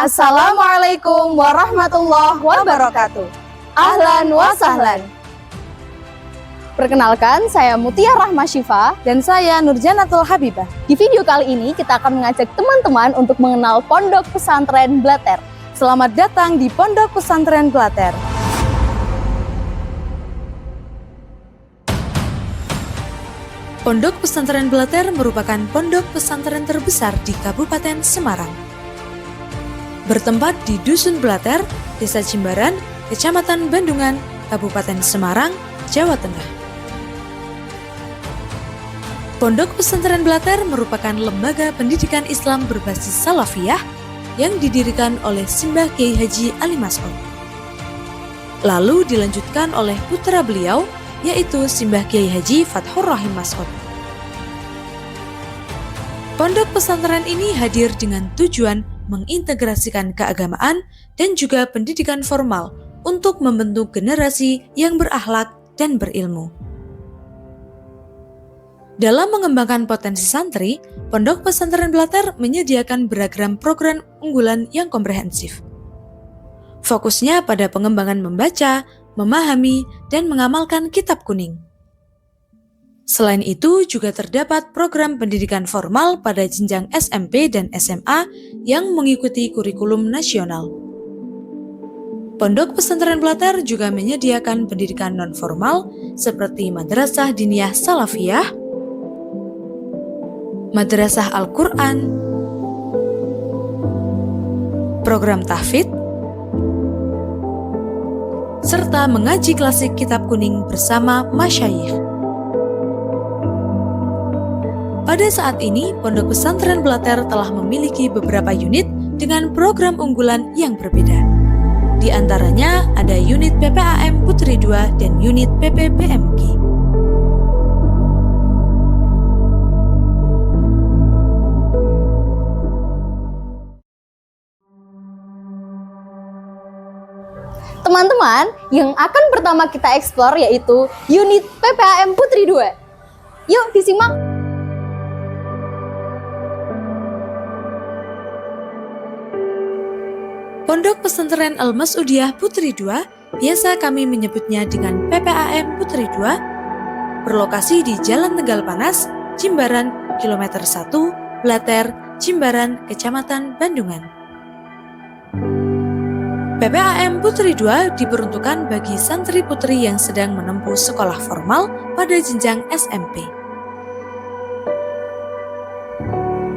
Assalamualaikum warahmatullahi wabarakatuh. Ahlan wa sahlan. Perkenalkan, saya Mutia Rahma Syifa dan saya Nurjanatul Habibah. Di video kali ini kita akan mengajak teman-teman untuk mengenal Pondok Pesantren Blater. Selamat datang di Pondok Pesantren Blater. Pondok Pesantren Blater merupakan pondok pesantren terbesar di Kabupaten Semarang. Bertempat di Dusun Blater, Desa Jimbaran, Kecamatan Bandungan, Kabupaten Semarang, Jawa Tengah. Pondok Pesantren Blater merupakan lembaga pendidikan Islam berbasis Salafiyah yang didirikan oleh Simbah Kiai Haji Ali Mas'ud. Lalu dilanjutkan oleh putra beliau, yaitu Simbah Kiai Haji Fathur Rahim Mas'ud. Pondok pesantren ini hadir dengan tujuan mengintegrasikan keagamaan dan juga pendidikan formal untuk membentuk generasi yang berakhlak dan berilmu. Dalam mengembangkan potensi santri, Pondok Pesantren Blater menyediakan beragam program unggulan yang komprehensif. Fokusnya pada pengembangan membaca, memahami, dan mengamalkan kitab kuning. Selain itu, juga terdapat program pendidikan formal pada jenjang SMP dan SMA yang mengikuti kurikulum nasional. Pondok Pesantren Blater juga menyediakan pendidikan non-formal seperti Madrasah Diniyah Salafiyah, Madrasah Al-Quran, program tahfidz, serta mengaji klasik kitab kuning bersama masyayikh. Pada saat ini, Pondok Pesantren Blater telah memiliki beberapa unit dengan program unggulan yang berbeda. Di antaranya ada unit PPAM Putri 2 dan unit PPBMG. Teman-teman, yang akan pertama kita eksplor yaitu unit PPAM Putri 2. Yuk disimak. Pondok Pesantren Al-Mas'udiyah Putri 2, biasa kami menyebutnya dengan PPAM Putri 2, berlokasi di Jalan Tegal Panas, Jimbaran, Kilometer 1, Blater, Jimbaran, Kecamatan Bandungan. PPAM Putri 2 diperuntukkan bagi santri putri yang sedang menempuh sekolah formal pada jenjang SMP.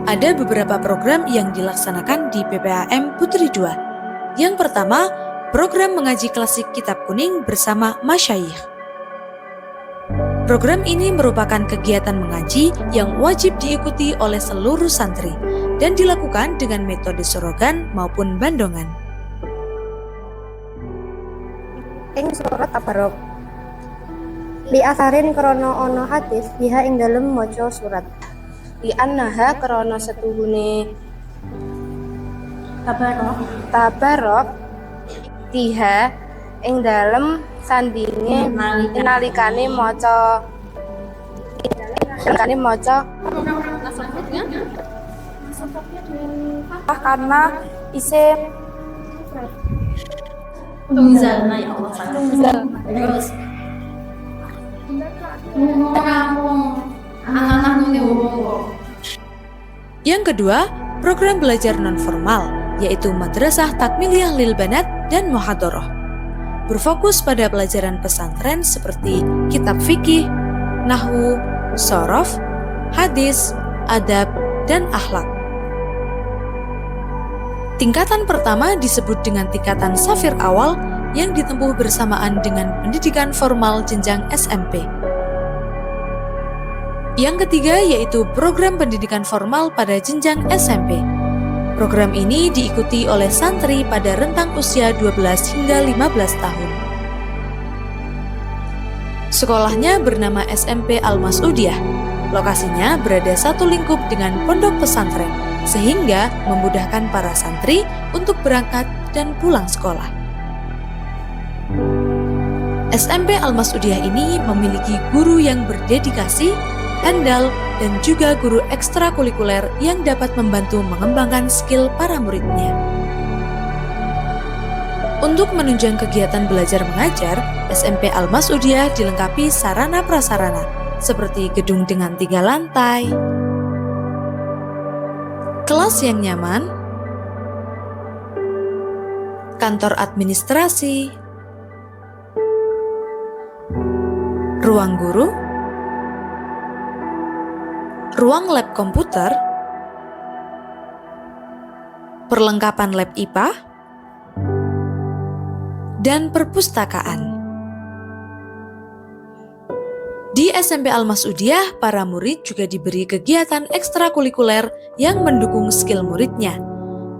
Ada beberapa program yang dilaksanakan di PPAM Putri 2. Yang pertama, program mengaji klasik kitab kuning bersama masyayikh. Program ini merupakan kegiatan mengaji yang wajib diikuti oleh seluruh santri dan dilakukan dengan metode sorogan maupun bandongan. Ing surat Tabarok li asarin krana ana hadis biha ing dalem maca surat li annaha krana setuhune Tabarok tiha ing dalem sandinge nalikane maca karena isih Tungzalna ya Allah. Terus Yang kedua, program belajar non-formal, yaitu Madrasah Takmiliyah Lil Banat dan Muhadharah. Berfokus pada pelajaran pesantren seperti kitab fikih, nahwu, shorof, hadis, adab, dan akhlak. Tingkatan pertama disebut dengan tingkatan safir awal yang ditempuh bersamaan dengan pendidikan formal jenjang SMP. Yang ketiga yaitu program pendidikan formal pada jenjang SMP. Program ini diikuti oleh santri pada rentang usia 12 hingga 15 tahun. Sekolahnya bernama SMP Al-Mas'udiyah. Lokasinya berada satu lingkup dengan pondok pesantren, sehingga memudahkan para santri untuk berangkat dan pulang sekolah. SMP Al-Mas'udiyah ini memiliki guru yang berdedikasi, handal, dan juga guru ekstrakurikuler yang dapat membantu mengembangkan skill para muridnya. Untuk menunjang kegiatan belajar mengajar, SMP Al-Mas'udiyah dilengkapi sarana prasarana seperti gedung dengan 3 lantai, kelas yang nyaman, kantor administrasi, ruang guru, ruang lab komputer, perlengkapan lab IPA, dan perpustakaan. Di SMP Al-Mas'udiyah, para murid juga diberi kegiatan ekstrakurikuler yang mendukung skill muridnya,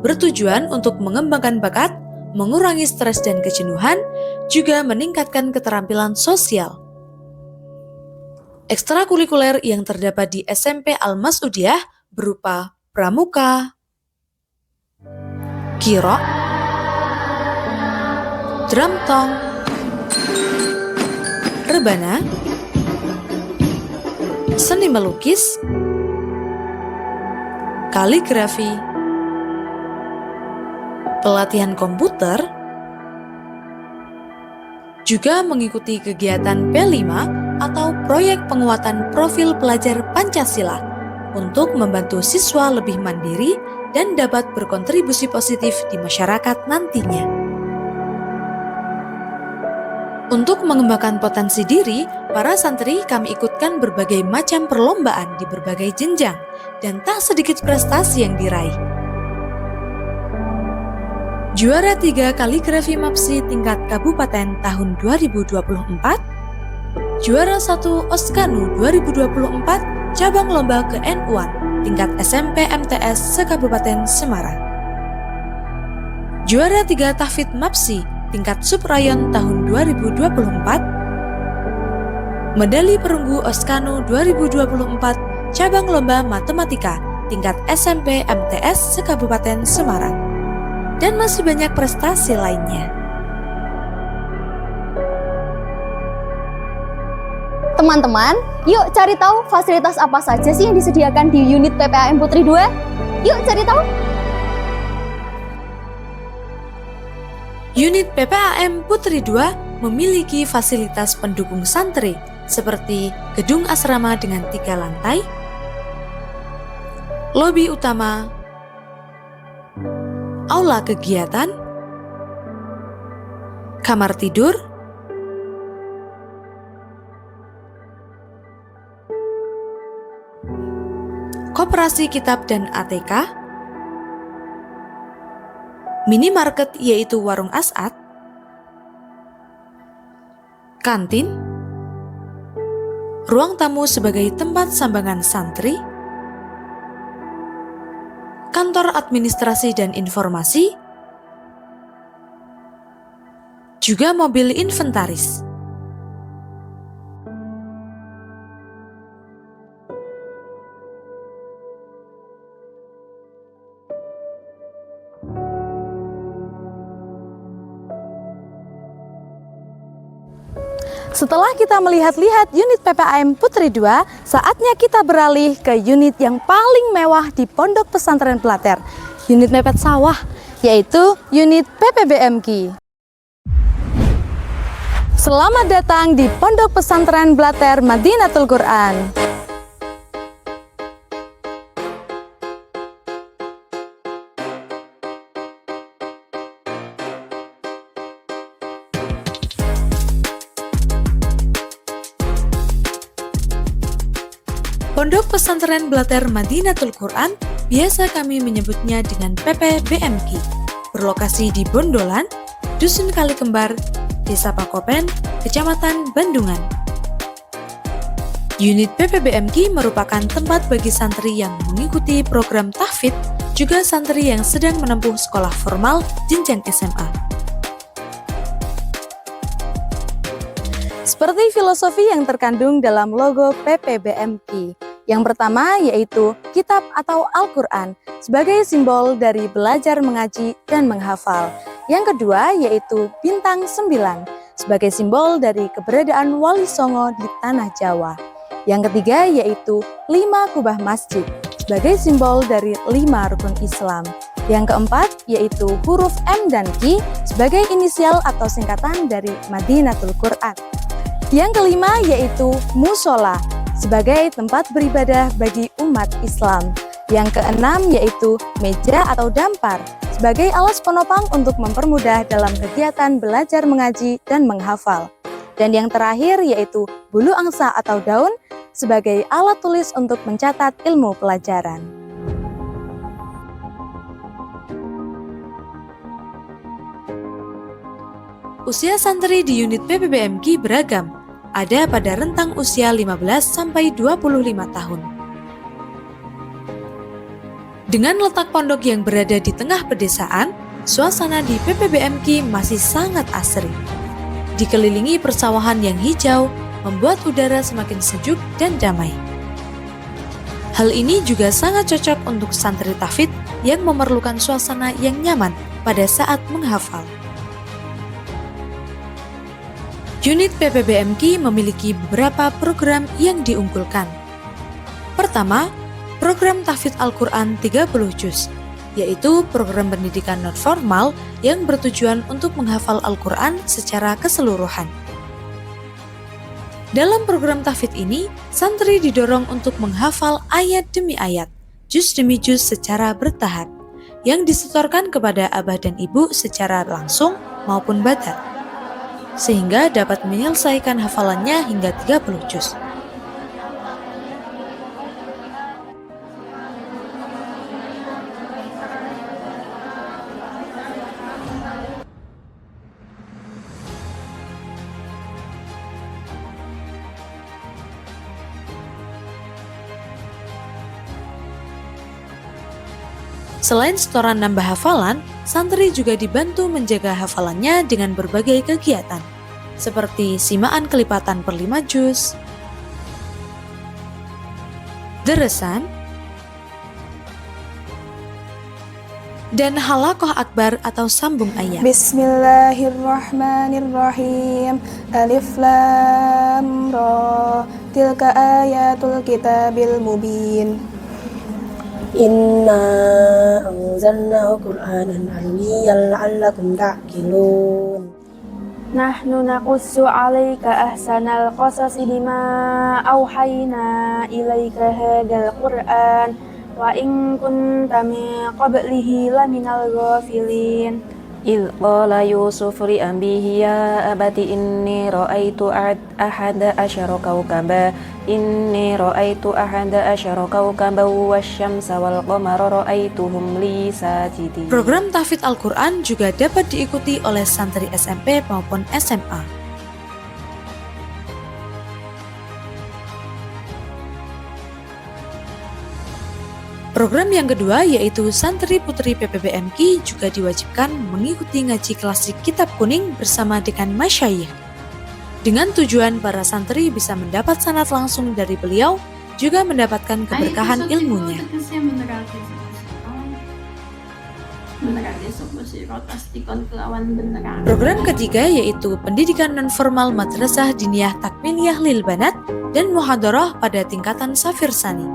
bertujuan untuk mengembangkan bakat, mengurangi stres dan kejenuhan, juga meningkatkan keterampilan sosial. Ekstrakurikuler yang terdapat di SMP Al-Mas'udiyah berupa pramuka, qira', drum tong, rebana, seni melukis, kaligrafi, pelatihan komputer, juga mengikuti kegiatan P5 atau proyek penguatan profil pelajar Pancasila untuk membantu siswa lebih mandiri dan dapat berkontribusi positif di masyarakat nantinya. Untuk mengembangkan potensi diri, para santri kami ikutkan berbagai macam perlombaan di berbagai jenjang dan tak sedikit prestasi yang diraih. Juara 3 kaligrafi MAPSI tingkat kabupaten tahun 2024, juara 1 Oskanu 2024 cabang lomba ke-N1 tingkat SMP MTS se-Kabupaten Semarang. Juara 3 Tahfidz MAPSI tingkat subrayon tahun 2024. Medali perunggu Oskanu 2024 cabang lomba matematika tingkat SMP MTS se-Kabupaten Semarang. Dan masih banyak prestasi lainnya. Teman-teman, yuk cari tahu fasilitas apa saja sih yang disediakan di unit PPAM Putri 2? Yuk cari tahu! Unit PPAM Putri 2 memiliki fasilitas pendukung santri seperti gedung asrama dengan 3 lantai, lobi utama, aula kegiatan, kamar tidur, koperasi kitab dan ATK, minimarket yaitu warung As'ad, kantin, ruang tamu sebagai tempat sambangan santri, kantor administrasi dan informasi, juga mobil inventaris. Setelah kita melihat-lihat unit PPAM Putri 2, saatnya kita beralih ke unit yang paling mewah di Pondok Pesantren Blater, unit mepet sawah, yaitu unit PPBMQ. Selamat datang di Pondok Pesantren Blater Madinatul Quran. Pondok Pesantren Blater Madinatul Quran biasa kami menyebutnya dengan PPBMQ, berlokasi di Bondolan, Dusun Kali Kembar, Desa Pakopen, Kecamatan Bandungan. Unit PPBMK merupakan tempat bagi santri yang mengikuti program tahfidz, juga santri yang sedang menempuh sekolah formal jenjang SMA. Seperti filosofi yang terkandung dalam logo PPBMK. Yang pertama yaitu kitab atau Al-Quran sebagai simbol dari belajar mengaji dan menghafal. Yang kedua yaitu bintang 9 sebagai simbol dari keberadaan Wali Songo di tanah Jawa. Yang ketiga yaitu 5 kubah masjid sebagai simbol dari 5 rukun Islam. Yang keempat yaitu huruf M dan Q sebagai inisial atau singkatan dari Madinatul Quran. Yang kelima yaitu musola sebagai tempat beribadah bagi umat Islam. Yang keenam yaitu meja atau dampar sebagai alas penopang untuk mempermudah dalam kegiatan belajar mengaji dan menghafal. Dan yang terakhir yaitu bulu angsa atau daun sebagai alat tulis untuk mencatat ilmu pelajaran. Usia santri di unit PPBMK beragam, ada pada rentang usia 15 sampai 25 tahun. Dengan letak pondok yang berada di tengah pedesaan, suasana di PPBMK masih sangat asri. Dikelilingi persawahan yang hijau, membuat udara semakin sejuk dan damai. Hal ini juga sangat cocok untuk santri tahfidz yang memerlukan suasana yang nyaman pada saat menghafal. Unit PPBMK memiliki beberapa program yang diunggulkan. Pertama, program tahfidz Al-Quran 30 juz, yaitu program pendidikan non-formal yang bertujuan untuk menghafal Al-Quran secara keseluruhan. Dalam program tahfidz ini, santri didorong untuk menghafal ayat demi ayat, juz demi juz secara bertahap, yang disetorkan kepada abah dan ibu secara langsung maupun badat, sehingga dapat menyelesaikan hafalannya hingga 30 juz. Selain setoran nambah hafalan, santri juga dibantu menjaga hafalannya dengan berbagai kegiatan, seperti simaan kelipatan per 5 juz, deresan, dan halaqah akbar atau sambung ayat. Bismillahirrahmanirrahim. Alif Lam Ra. Tilka ayatul kitabil mubin. Inna anzalnahu Qur'anan Arabiyyan la'allakum ta'qilun. Nahnu naqussu 'alaika ahsanal qasasi bima auhayna ilaika hadzal Qur'an wa in kunta min qablihi laminal ghafilin. إذ قال يوسف لأبيه يا أبت إني رأيت أحد أشر كوكبا والشمس والقمر رأيتهم لي ساجدين. Program tahfidz Al-Quran juga dapat diikuti oleh santri SMP maupun SMA. Program yang kedua yaitu santri putri PPBMK juga diwajibkan mengikuti ngaji klasik kitab kuning bersama dengan masyayikh. Dengan tujuan para santri bisa mendapat sanad langsung dari beliau, juga mendapatkan keberkahan ilmunya. Program ketiga yaitu pendidikan non-formal madrasah diniyah takmiliyah lil banat dan muhadarah pada tingkatan safir sani,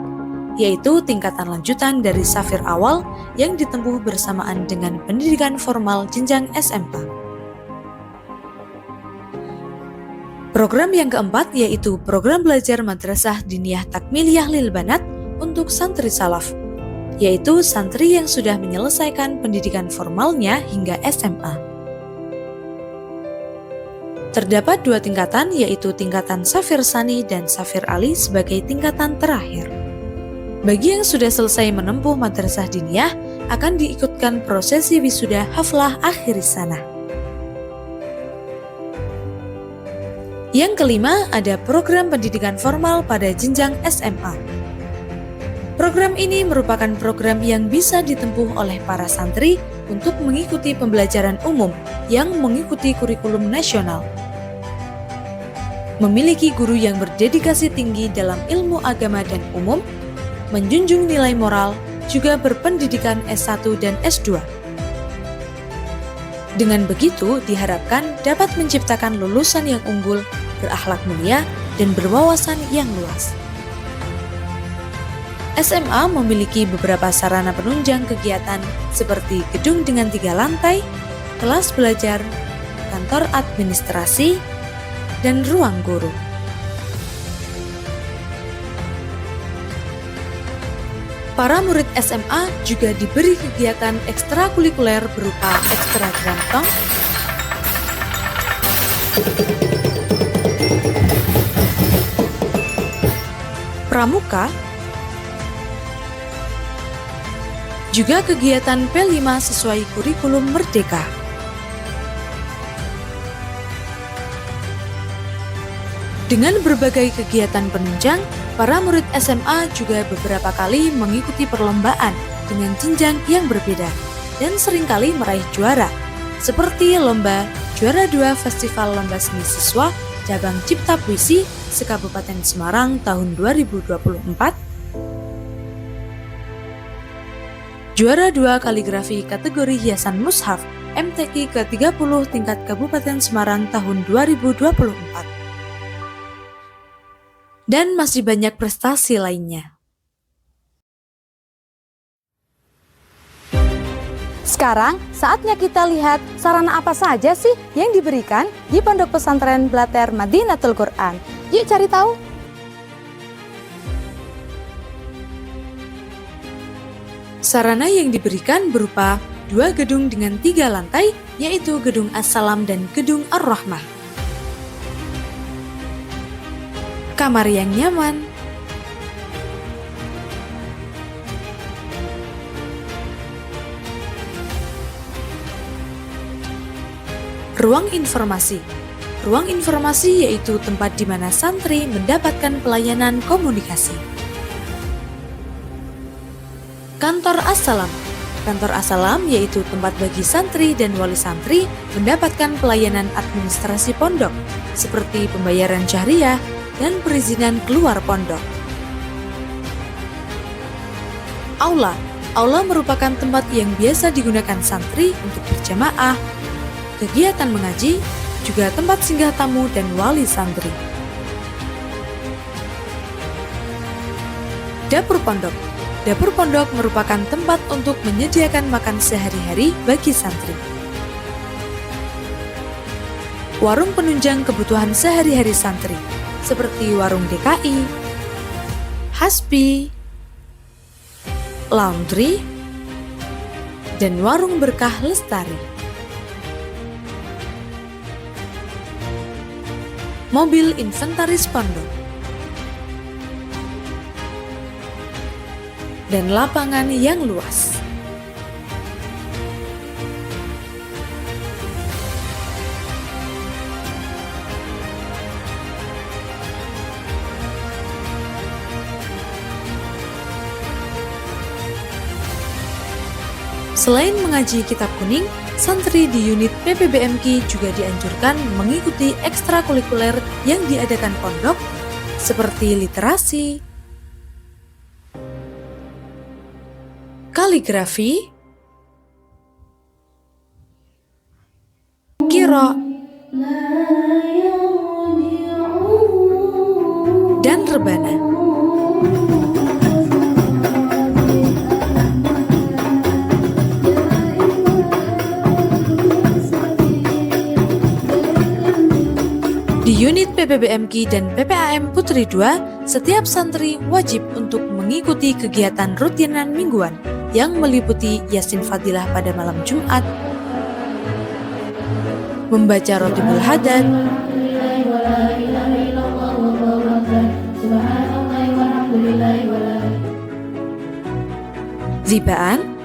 yaitu tingkatan lanjutan dari safir awal yang ditempuh bersamaan dengan pendidikan formal jenjang SMA. Program yang keempat yaitu program belajar madrasah diniyah takmiliyah lil banat untuk santri salaf, yaitu santri yang sudah menyelesaikan pendidikan formalnya hingga SMA. Terdapat dua tingkatan yaitu tingkatan safir sani dan safir ali sebagai tingkatan terakhir. Bagi yang sudah selesai menempuh madrasah diniyah, akan diikutkan prosesi wisuda haflah akhir sanah. Yang kelima, ada program pendidikan formal pada jenjang SMA. Program ini merupakan program yang bisa ditempuh oleh para santri untuk mengikuti pembelajaran umum yang mengikuti kurikulum nasional. Memiliki guru yang berdedikasi tinggi dalam ilmu agama dan umum, menjunjung nilai moral, juga berpendidikan S1 dan S2. Dengan begitu, diharapkan dapat menciptakan lulusan yang unggul, berakhlak mulia, dan berwawasan yang luas. SMA memiliki beberapa sarana penunjang kegiatan seperti gedung dengan 3 lantai, kelas belajar, kantor administrasi, dan ruang guru. Para murid SMA juga diberi kegiatan ekstrakurikuler berupa ekstra gantong, pramuka, juga kegiatan P5 sesuai kurikulum Merdeka. Dengan berbagai kegiatan penunjang, para murid SMA juga beberapa kali mengikuti perlombaan dengan jenjang yang berbeda dan seringkali meraih juara, seperti lomba juara 2 Festival Lomba Seni Siswa Cabang Cipta Puisi se-Kabupaten Semarang tahun 2024, juara 2 kaligrafi kategori hiasan mushaf MTQ ke-30 tingkat Kabupaten Semarang tahun 2024. Dan masih banyak prestasi lainnya. Sekarang saatnya kita lihat sarana apa saja sih yang diberikan di Pondok Pesantren Blater Madinatul Quran. Yuk cari tahu. Sarana yang diberikan berupa 2 gedung dengan 3 lantai, yaitu Gedung As-Salam dan Gedung Ar-Rahmah. Kamar yang nyaman, ruang informasi. Ruang informasi yaitu tempat di mana santri mendapatkan pelayanan komunikasi. Kantor As-Salam. Kantor As-Salam yaitu tempat bagi santri dan wali santri mendapatkan pelayanan administrasi pondok, seperti pembayaran syariah dan perizinan keluar pondok. Aula. Aula merupakan tempat yang biasa digunakan santri untuk berjamaah, kegiatan mengaji, juga tempat singgah tamu dan wali santri. Dapur pondok. Dapur pondok merupakan tempat untuk menyediakan makan sehari-hari bagi santri. Warung penunjang kebutuhan sehari-hari santri, seperti warung DKI, Hasbi, laundry, dan warung berkah lestari. Mobil inventaris pondok, dan lapangan yang luas. Selain mengaji kitab kuning, santri di unit PPBMK juga dianjurkan mengikuti ekstrakurikuler yang diadakan pondok, seperti literasi, kaligrafi, qira, dan rebana. Di unit PPBMK dan PPAM Putri 2, setiap santri wajib untuk mengikuti kegiatan rutinan mingguan yang meliputi Yasin Fadilah pada malam Jumat, membaca Rotibul Hadad, Zibaan,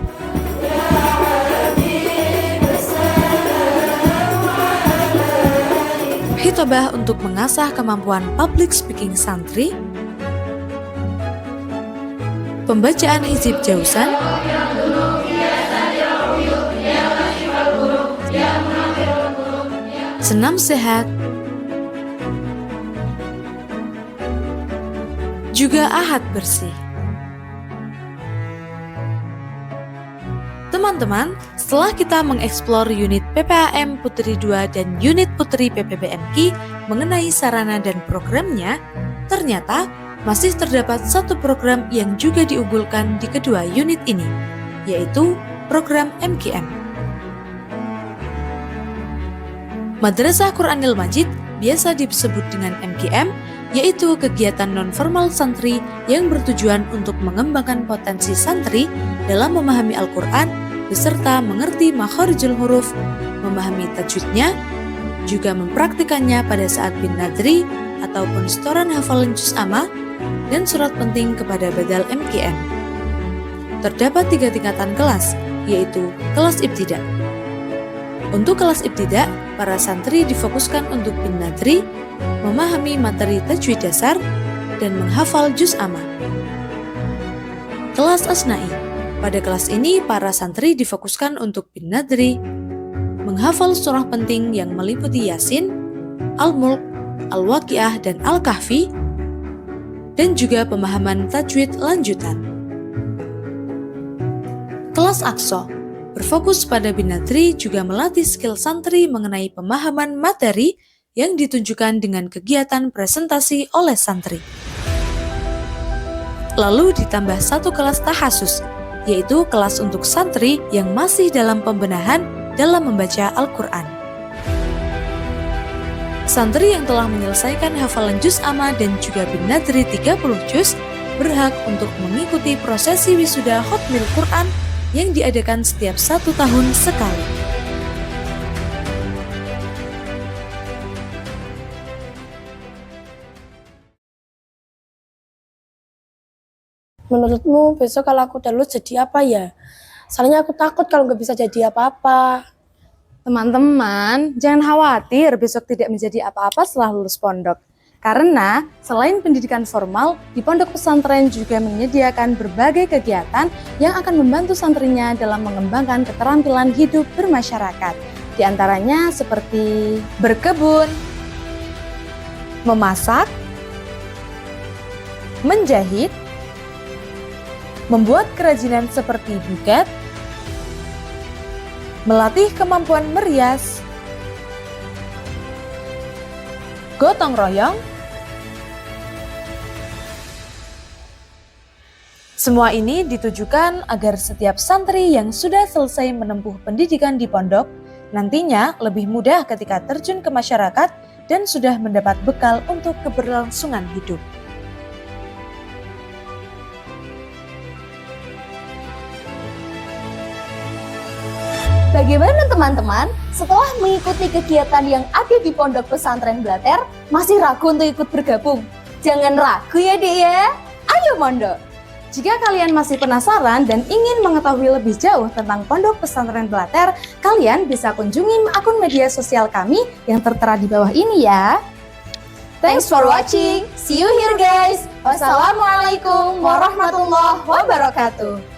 Uji coba untuk mengasah kemampuan public speaking santri, pembacaan hizib jausan, senam sehat, juga ahad bersih. Teman-teman, setelah kita mengeksplor unit PPAM Putri 2 dan unit Putri PPBMK mengenai sarana dan programnya, ternyata masih terdapat satu program yang juga diunggulkan di kedua unit ini, yaitu program MKM. Madrasah Quranil Majid biasa disebut dengan MKM, yaitu kegiatan non-formal santri yang bertujuan untuk mengembangkan potensi santri dalam memahami Al-Quran beserta mengerti makharijul huruf, memahami tajwidnya, juga mempraktikannya pada saat bin nadri ataupun setoran hafalan juz amma dan surat penting kepada badal MKM. Terdapat 3 tingkatan kelas, yaitu kelas ibtida. Untuk kelas ibtida, para santri difokuskan untuk bin nadri, memahami materi tajwid dasar, dan menghafal juz amma. Kelas asna'i. Pada kelas ini, para santri difokuskan untuk bin nadri, menghafal surah penting yang meliputi Yasin, Al-Mulk, Al-Waqiah, dan Al-Kahfi, dan juga pemahaman tajwid lanjutan. Kelas Aqsa berfokus pada bin nadri juga melatih skill santri mengenai pemahaman materi yang ditunjukkan dengan kegiatan presentasi oleh santri. Lalu ditambah satu kelas tahasus, yaitu kelas untuk santri yang masih dalam pembenahan dalam membaca Al-Quran. Santri yang telah menyelesaikan hafalan juz amma dan juga bin nadri 30 juz berhak untuk mengikuti prosesi wisuda Khatmil Quran yang diadakan setiap 1 tahun sekali. Menurutmu besok kalau aku udah lulus jadi apa ya? Soalnya aku takut kalau nggak bisa jadi apa-apa. Teman-teman, jangan khawatir besok tidak menjadi apa-apa setelah lulus pondok. Karena selain pendidikan formal, di pondok pesantren juga menyediakan berbagai kegiatan yang akan membantu santrinya dalam mengembangkan keterampilan hidup bermasyarakat. Di antaranya seperti berkebun, memasak, menjahit, membuat kerajinan seperti buket, melatih kemampuan merias, gotong royong. Semua ini ditujukan agar setiap santri yang sudah selesai menempuh pendidikan di pondok nantinya lebih mudah ketika terjun ke masyarakat dan sudah mendapat bekal untuk keberlangsungan hidup. Bagaimana teman-teman? Setelah mengikuti kegiatan yang ada di Pondok Pesantren Blater, masih ragu untuk ikut bergabung? Jangan ragu ya Dek ya, ayo Mondo! Jika kalian masih penasaran dan ingin mengetahui lebih jauh tentang Pondok Pesantren Blater, kalian bisa kunjungi akun media sosial kami yang tertera di bawah ini ya. Thanks for watching, see you here guys. Wassalamualaikum warahmatullahi wabarakatuh.